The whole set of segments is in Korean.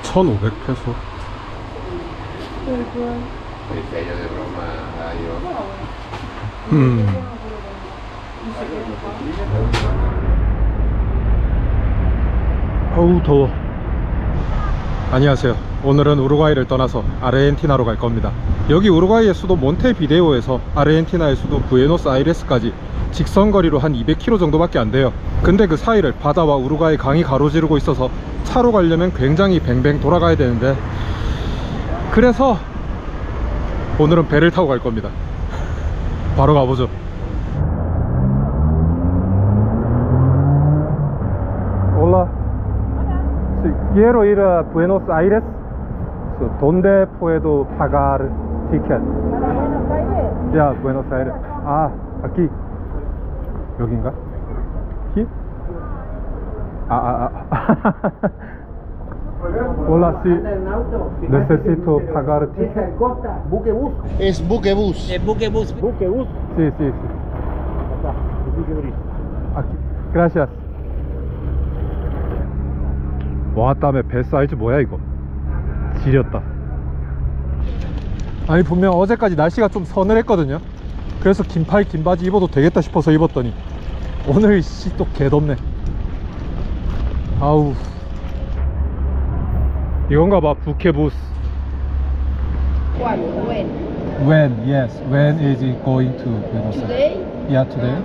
$1,500페소. 어우 더워. 안녕하세요. 오늘은 우루과이를 떠나서 아르헨티나로 갈 겁니다. 여기 우루과이의 수도 몬테비데오에서 아르헨티나의 수도 부에노스아이레스까지 직선거리로 한 200km 정도밖에 안 돼요. 근데 그 사이를 바다와 우루과이 강이 가로지르고 있어서 차로 가려면 굉장히 뱅뱅 돌아가야 되는데, 그래서 오늘은 배를 타고 갈 겁니다. 바로 가보죠. Hola. Si quiero ir a Buenos Aires, ¿dónde puedo pagar ticket? ¿Buenos Aires? Ya, Buenos Aires. Ah, aquí. 여긴가? Aquí? Hola, sí. Necesito pagar ticket. Buquebus. Es buquebus. Buquebus. Buquebus. Sí, sí, sí. Aquí. Gracias. 와, 땀에 배 사이즈 뭐야 이거. 지렸다. 아니 분명 어제까지 날씨가 좀 서늘했거든요. 그래서 긴팔 긴바지 입어도 되겠다 싶어서 입었더니 오늘 씨 또 개덥네. 아우. 이건가 봐. 부케부스. ¿Cuándo? When? When? Yes. When is it going to Buenos Aires? Today, Yeah, today.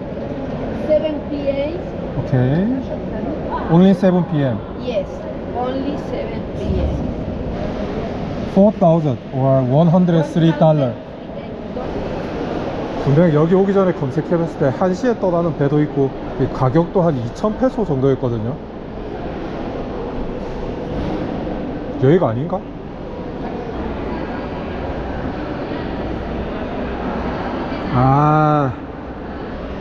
7 p.m. Okay. Only 7 p.m. Yes, only 7 p.m. 4,000 or $103. 분명 여기 오기 전에 검색해봤을 때 1시에 떠나는 배도 있고 가격도 한 2,000페소 정도였거든요. 여기가 아닌가? 아,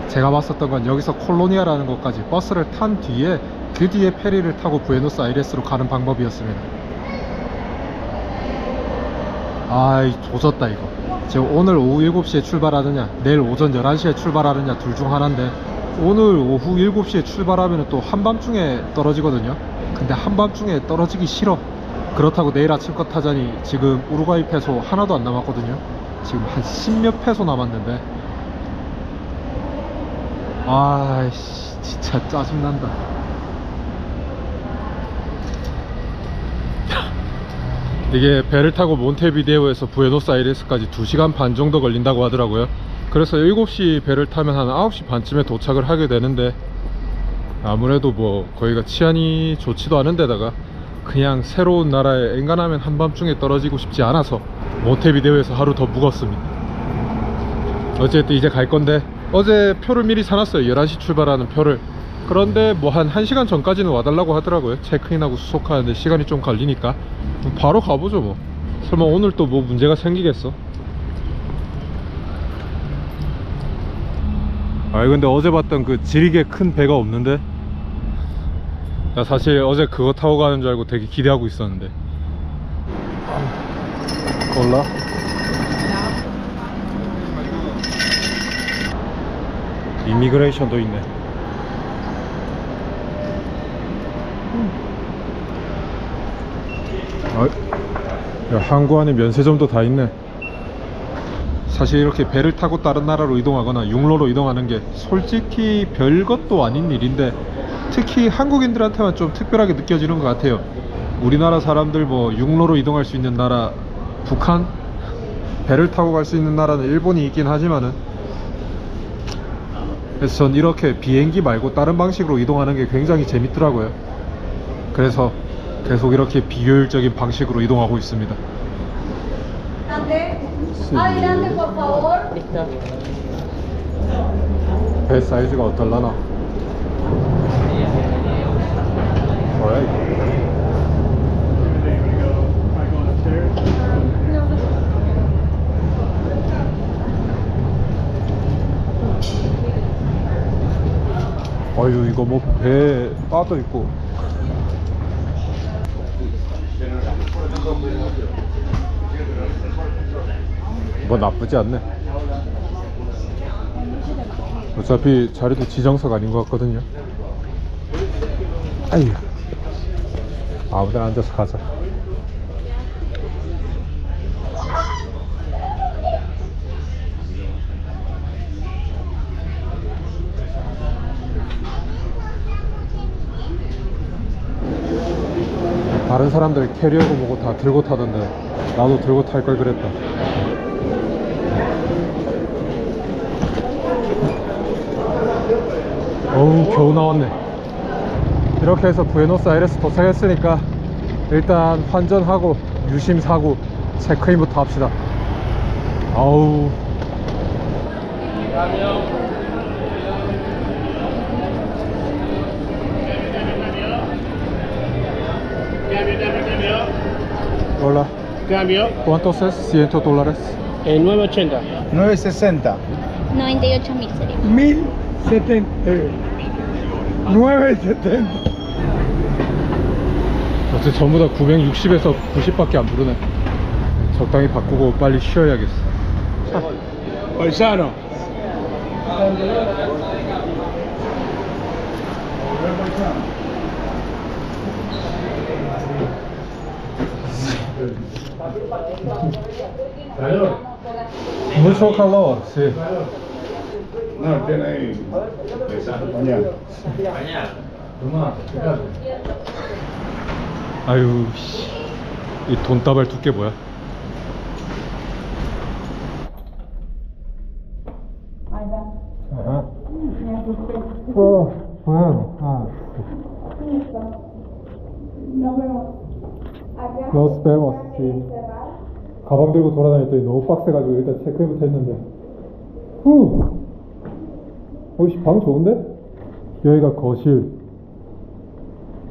제가 봤었던 건 여기서 콜로니아라는 곳까지 버스를 탄 뒤에 그 뒤에 페리를 타고 부에노스아이레스로 가는 방법이었습니다. 아이 조졌다 이거. 지금 오늘 오후 7시에 출발하느냐 내일 오전 11시에 출발하느냐 둘 중 하나인데, 오늘 오후 7시에 출발하면 또 한밤중에 떨어지거든요. 근데 한밤중에 떨어지기 싫어. 그렇다고 내일 아침껏 타자니 지금 우루과이 페소 하나도 안 남았거든요. 지금 한 10몇 페소 남았는데, 아이씨 진짜 짜증난다. 이게 배를 타고 몬테비데오에서 부에노스아이레스까지 2시간 반 정도 걸린다고 하더라고요. 그래서 7시 배를 타면 한 9시 반쯤에 도착을 하게 되는데, 아무래도 뭐 거기가 치안이 좋지도 않은 데다가 그냥 새로운 나라에 엔간하면 한밤중에 떨어지고 싶지 않아서 몬테비데오에서 하루 더 묵었습니다. 어쨌든 이제 갈 건데, 어제 표를 미리 사놨어요. 11시 출발하는 표를. 그런데 뭐 한 1시간 전까지는 와달라고 하더라고요. 체크인하고 수속하는데 시간이 좀 걸리니까 바로 가보죠 뭐. 설마 오늘 또 뭐 문제가 생기겠어? 아니 근데 어제 봤던 그 지리게 큰 배가 없는데, 나 사실 어제 그거 타고 가는 줄 알고 되게 기대하고 있었는데. 몰라? 이미그레이션도 있네. 야, 항구 안에 면세점도 다 있네. 사실 이렇게 배를 타고 다른 나라로 이동하거나 육로로 이동하는 게 솔직히 별것도 아닌 일인데, 특히 한국인들한테만 좀 특별하게 느껴지는 것 같아요. 우리나라 사람들 뭐 육로로 이동할 수 있는 나라 북한, 배를 타고 갈 수 있는 나라는 일본이 있긴 하지만은, 그래서 전 이렇게 비행기 말고 다른 방식으로 이동하는 게 굉장히 재밌더라고요. 그래서 계속 이렇게 비효율적인 방식으로 이동하고 있습니다. Adelante, por favor. 배 사이즈가 어떨라나? 어휴, 이거 뭐 배 빠져 있고. 뭐 나쁘지 않네. 어차피 자리도 지정석 아닌 것 같거든요. 아유. 아무데나 앉아서 가자. 다른 사람들 캐리어고 뭐고 다 들고 타던데 나도 들고 탈 걸 그랬다. 어우 겨우 나왔네. 이렇게 해서 부에노스아이레스 도착했으니까 일단 환전하고 유심사고 체크인부터 합시다. 아우 Hola. Cambio. ¿Cuántos es? $100. 980. 960. 98.000 sería. 1070. 970. 어째 전부 다 960에서 90밖에 안 부르네. 적당히 바꾸고 빨리 쉬어야겠어. Paisano. Mucho calor, sí. No, tiene ahí. Mañana. 아유 씨. 이 돈다발 두께 뭐야? Ajá. Oh, bueno. Ah. Nos vemos. Sí. 가방 들고 돌아다녔더니 너무 빡세가지고 일단 체크인부터 했는데. 후. 어이씨 방 좋은데? 여기가 거실.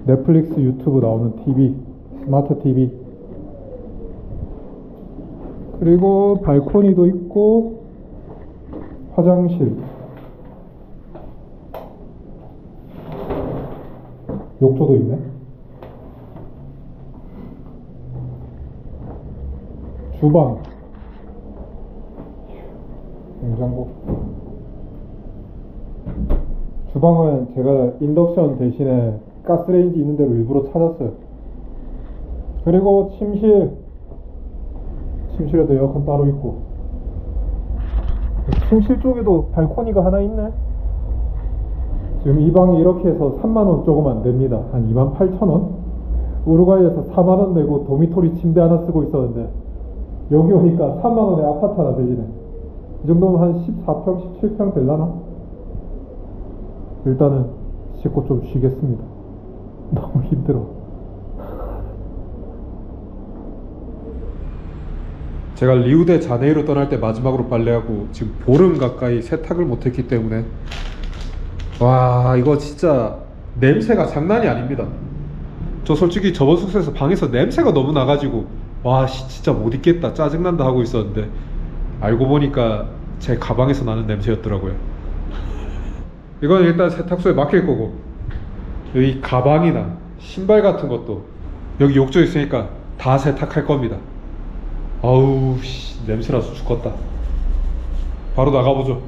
넷플릭스 유튜브 나오는 TV. 스마트 TV. 그리고 발코니도 있고 화장실. 욕조도 있네. 주방. 냉장고. 주방은 제가 인덕션 대신에 가스레인지 있는 대로 일부러 찾았어요. 그리고 침실에도 에어컨 따로 있고. 침실 쪽에도 발코니가 하나 있네. 지금 이 방이 이렇게 해서 3만원 조금 안 됩니다. 한 28,000원? 우루과이에서 4만원 내고 도미토리 침대 하나 쓰고 있었는데 여기 오니까 3만원에 아파트 하나 빌리네. 이 정도면 한 14평, 17평 될라나? 일단은 씻고 좀 쉬겠습니다. 너무 힘들어. 제가 리우데 자네이로 떠날 때 마지막으로 빨래하고 지금 보름 가까이 세탁을 못했기 때문에 와 이거 진짜 냄새가 장난이 아닙니다. 저 솔직히 저번 숙소에서 방에서 냄새가 너무 나가지고 와 진짜 못 있겠다 짜증난다 하고 있었는데 알고 보니까 제 가방에서 나는 냄새였더라고요. 이건 일단 세탁소에 맡길 거고 여기 가방이나 신발 같은 것도 여기 욕조 있으니까 다 세탁할 겁니다. 아우 씨 냄새나서 죽겠다. 바로 나가보죠.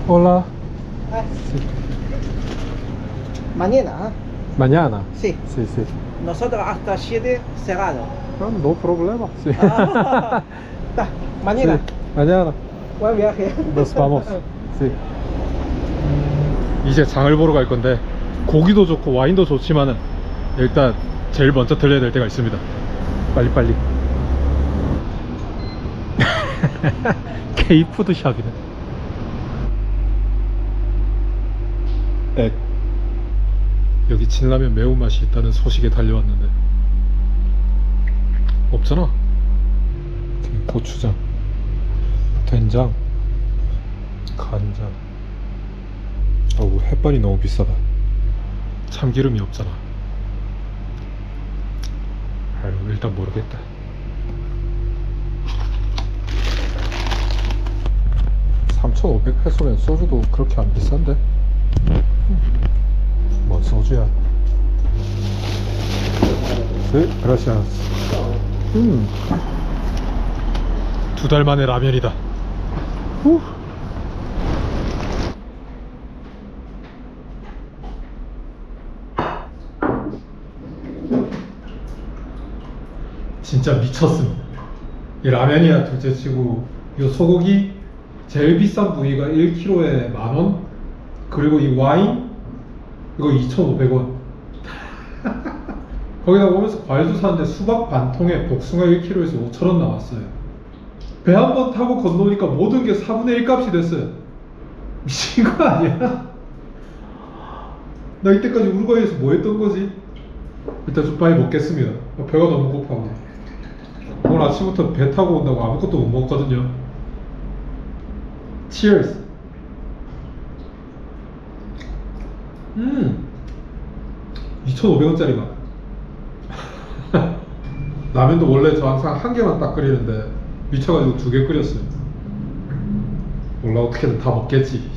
Hola. Mañana, ¿ah? Mañana. Sí. Sí, sí. Nosotros hasta 7 cerrado. No, no problema. Sí. Ah, está, mañana. Sí, mañana. Buen viaje. Nos vamos. Sí. 이제 장을 보러 갈 건데 고기도 좋고 와인도 좋지만은 일단 제일 먼저 들려야 될 때가 있습니다. 빨리빨리. K푸드 샵이네. 여기 진라면 매운맛이 있다는 소식에 달려왔는데 없잖아. 고추장, 된장, 간장. 어우 햇반이 너무 비싸다. 참기름이 없잖아. 아유 일단 모르겠다. $3,500페소면 소주도 그렇게 안 비싼데? 뭔 소주야? 네, 그라시아스. 2달 만에 라면이다. 후. 진짜 미쳤습니다. 이 라면이야 둘째치고 이 소고기 제일 비싼 부위가 1kg에 10,000원, 그리고 이 와인 이거 2,500원. 거기다 오면서 과일도 사는데 수박 반 통에 복숭아 1kg에서 5,000원 나왔어요. 배 한 번 타고 건너니까 모든 게 4분의 1 값이 됐어요. 미친 거 아니야? 나 이때까지 우루과이에서 뭐 했던 거지? 일단 좀 빨리 먹겠습니다. 배가 너무 고파. 오늘 아침부터 배 타고 온다고 아무것도 못 먹었거든요. Cheers. 2,500원짜리 맛. 라면도 원래 저 항상 한 개만 딱 끓이는데 미쳐가지고 2개 끓였어요. 몰라, 어떻게든 다 먹겠지.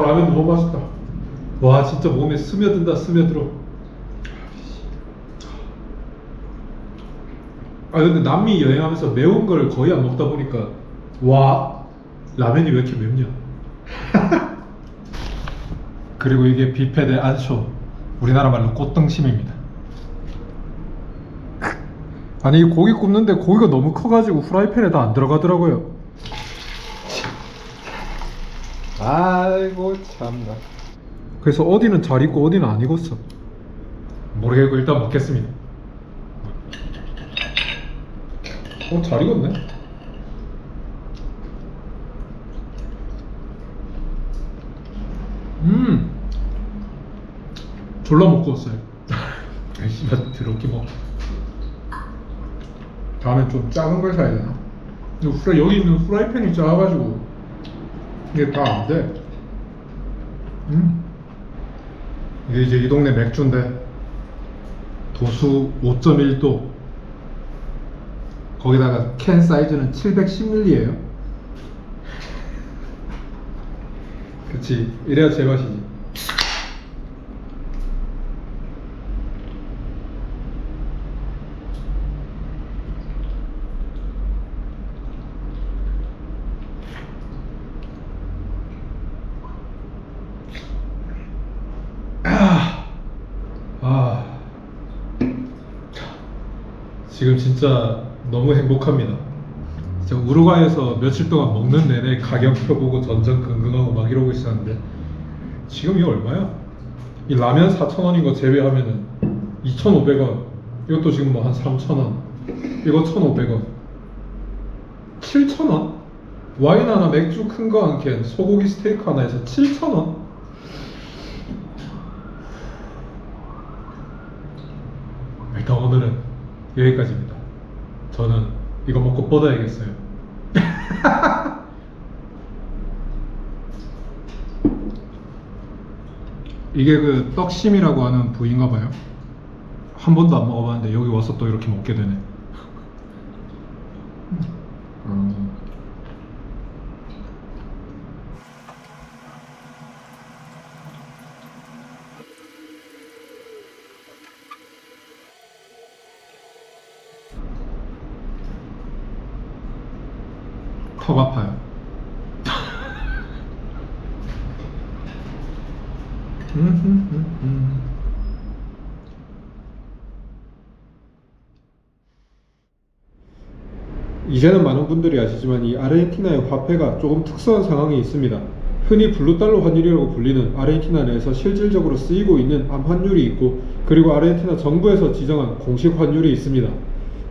라면 너무 맛있다. 와, 진짜 몸에 스며든다, 스며들어. 근데 남미 여행하면서 매운 걸 거의 안 먹다 보니까 와, 라면이 왜 이렇게 맵냐. 그리고 이게 비페 데 안쇼, 우리나라 말로 꽃등심입니다. 아니, 이 고기 굽는데 고기가 너무 커가지고 후라이팬에 다 안 들어가더라고요. 아이고 참나. 그래서 어디는 잘 익고 어디는 안 익었어. 모르겠고 일단 먹겠습니다. 잘 익었네. 졸라 먹고 왔어요. 씨발 더럽게 먹어. 다음엔 좀 작은 걸 사야 되나? 여기 있는 후라이팬이 작아가지고 이게 다 안 돼. 이게 이제 이 동네 맥주인데 도수 5.1도, 거기다가 캔 사이즈는 710ml예요. 그치, 이래야 제맛이지. 지금 진짜 너무 행복합니다. 제가 우루과이에서 며칠 동안 먹는 내내 가격표 보고 전전긍긍하고 막 이러고 있었는데 지금 이거 얼마야? 이 라면 4,000원인 거 제외하면은 2,500원, 이것도 지금 뭐 한 3,000원, 이거 1,500원, 7,000원? 와인 하나, 맥주 큰 거 한 캔, 소고기 스테이크 하나에서 7,000원? 일단 오늘은 여기까지입니다. 저는 이거 먹고 뻗어야겠어요. 이게 그 떡심이라고 하는 부위인가 봐요. 한 번도 안 먹어봤는데 여기 와서 또 이렇게 먹게 되네. 턱 아파요. 이제는 많은 분들이 아시지만 이 아르헨티나의 화폐가 조금 특수한 상황이 있습니다. 흔히 블루달러 환율이라고 불리는 아르헨티나 내에서 실질적으로 쓰이고 있는 암환율이 있고, 그리고 아르헨티나 정부에서 지정한 공식 환율이 있습니다.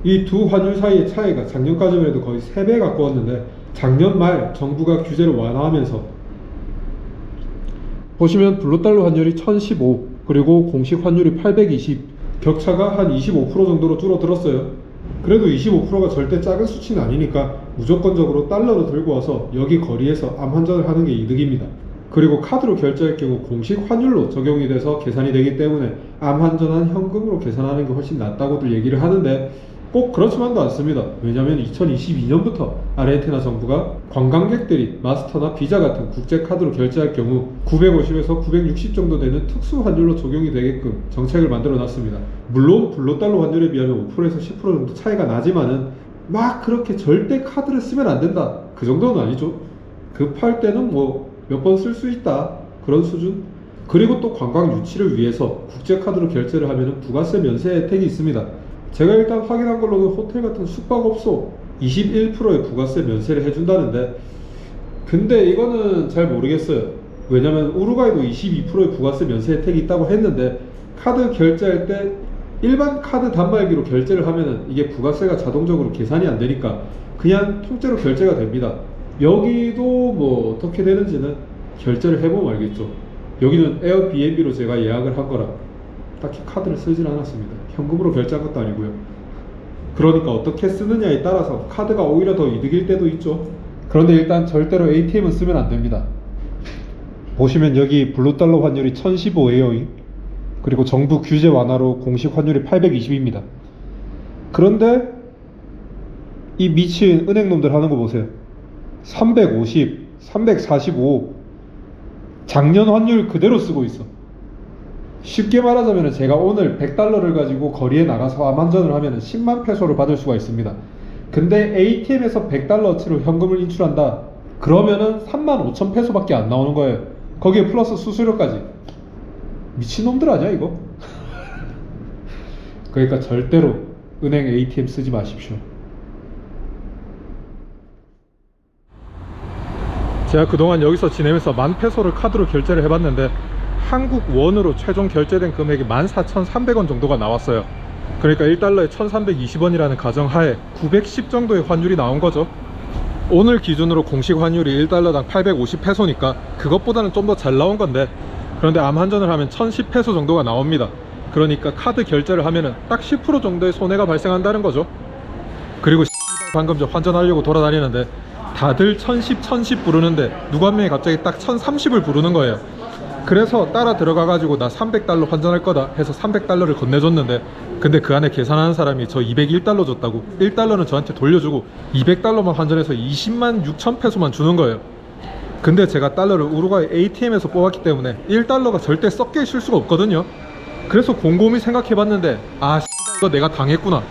이 두 환율 사이의 차이가 작년까지만 해도 거의 3배 가까웠는데 작년 말 정부가 규제를 완화하면서 보시면 블루달러 환율이 1015, 그리고 공식 환율이 820, 격차가 한 25% 정도로 줄어들었어요. 그래도 25%가 절대 작은 수치는 아니니까 무조건적으로 달러로 들고 와서 여기 거리에서 암환전을 하는 게 이득입니다. 그리고 카드로 결제할 경우 공식 환율로 적용이 돼서 계산이 되기 때문에 암환전한 현금으로 계산하는 게 훨씬 낫다고들 얘기를 하는데, 꼭 그렇지만도 않습니다. 왜냐하면 2022년부터 아르헨티나 정부가 관광객들이 마스터나 비자 같은 국제카드로 결제할 경우 950에서 960 정도 되는 특수 환율로 적용이 되게끔 정책을 만들어 놨습니다. 물론 불로달러 환율에 비하면 5%에서 10% 정도 차이가 나지만은 막 그렇게 절대 카드를 쓰면 안 된다 그 정도는 아니죠. 급할 때는 뭐 몇 번 쓸 수 있다 그런 수준. 그리고 또 관광 유치를 위해서 국제카드로 결제를 하면 부가세 면세 혜택이 있습니다. 제가 일단 확인한 걸로는 호텔 같은 숙박업소 21%의 부가세 면세를 해준다는데, 근데 이거는 잘 모르겠어요. 왜냐면 우루과이도 22%의 부가세 면세 혜택이 있다고 했는데 카드 결제할 때 일반 카드 단말기로 결제를 하면은 이게 부가세가 자동적으로 계산이 안 되니까 그냥 통째로 결제가 됩니다. 여기도 뭐 어떻게 되는지는 결제를 해보면 알겠죠. 여기는 에어비앤비로 제가 예약을 한 거라 딱히 카드를 쓰진 않았습니다. 현금으로 결제한 것도 아니고요. 그러니까 어떻게 쓰느냐에 따라서 카드가 오히려 더 이득일 때도 있죠. 그런데 일단 절대로 ATM은 쓰면 안 됩니다. 보시면 여기 블루달러 환율이 1015예요. 그리고 정부 규제 완화로 공식 환율이 820입니다. 그런데 이 미친 은행놈들 하는 거 보세요. 350, 345 작년 환율 그대로 쓰고 있어. 쉽게 말하자면 제가 오늘 100달러를 가지고 거리에 나가서 암환전을 하면 10만 페소를 받을 수가 있습니다. 근데 ATM에서 100달러어치로 현금을 인출한다 그러면은 35,000 페소밖에 안 나오는 거예요. 거기에 플러스 수수료까지. 미친놈들 아니야 이거? 그러니까 절대로 은행 ATM 쓰지 마십시오. 제가 그동안 여기서 지내면서 10,000페소를 카드로 결제를 해봤는데 한국 원으로 최종 결제된 금액이 14,300원 정도가 나왔어요. 그러니까 1달러에 1,320원이라는 가정하에 910 정도의 환율이 나온 거죠. 오늘 기준으로 공식 환율이 1달러당 850페소니까 그것보다는 좀 더 잘 나온 건데, 그런데 암환전을 하면 1,010페소 정도가 나옵니다. 그러니까 카드 결제를 하면은 딱 10% 정도의 손해가 발생한다는 거죠. 그리고 방금 저 환전하려고 돌아다니는데 다들 1,010, 1,010 부르는데 누구 한 명이 갑자기 딱 1,030을 부르는 거예요. 그래서 따라 들어가 가지고 나 300달러 환전할 거다 해서 300달러를 건네줬는데, 근데 그 안에 계산하는 사람이 저 201달러 줬다고 1달러는 저한테 돌려주고 200달러만 환전해서 20만 6천 페소만 주는 거예요. 근데 제가 달러를 우루과이 ATM에서 뽑았기 때문에 1달러가 절대 썩게 있을 수가 없거든요. 그래서 곰곰이 생각해봤는데 아 이거 내가 당했구나.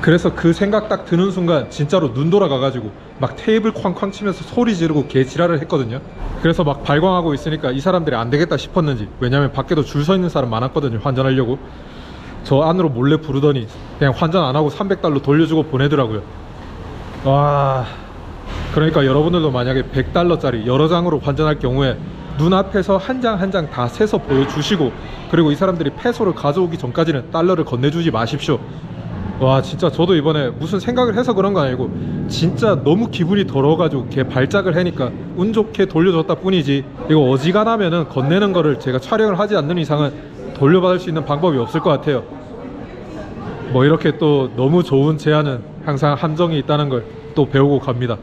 그래서 그 생각 딱 드는 순간 진짜로 눈 돌아가가지고 막 테이블 쾅쾅 치면서 소리 지르고 개지랄을 했거든요. 그래서 막 발광하고 있으니까 이 사람들이 안 되겠다 싶었는지, 왜냐면 밖에도 줄 서 있는 사람 많았거든요 환전하려고. 저 안으로 몰래 부르더니 그냥 환전 안 하고 300달러 돌려주고 보내더라고요. 와, 그러니까 여러분들도 만약에 100달러짜리 여러 장으로 환전할 경우에 눈앞에서 한 장 한 장 다 세서 보여주시고, 그리고 이 사람들이 페소를 가져오기 전까지는 달러를 건네주지 마십시오. 와, 진짜 저도 이번에 무슨 생각을 해서 그런 거 아니고 진짜 너무 기분이 더러워가지고 걔 발작을 하니까 운 좋게 돌려줬다 뿐이지, 이거 어지간하면은 건네는 거를 제가 촬영을 하지 않는 이상은 돌려받을 수 있는 방법이 없을 것 같아요. 뭐 이렇게 또 너무 좋은 제안은 항상 함정이 있다는 걸 또 배우고 갑니다.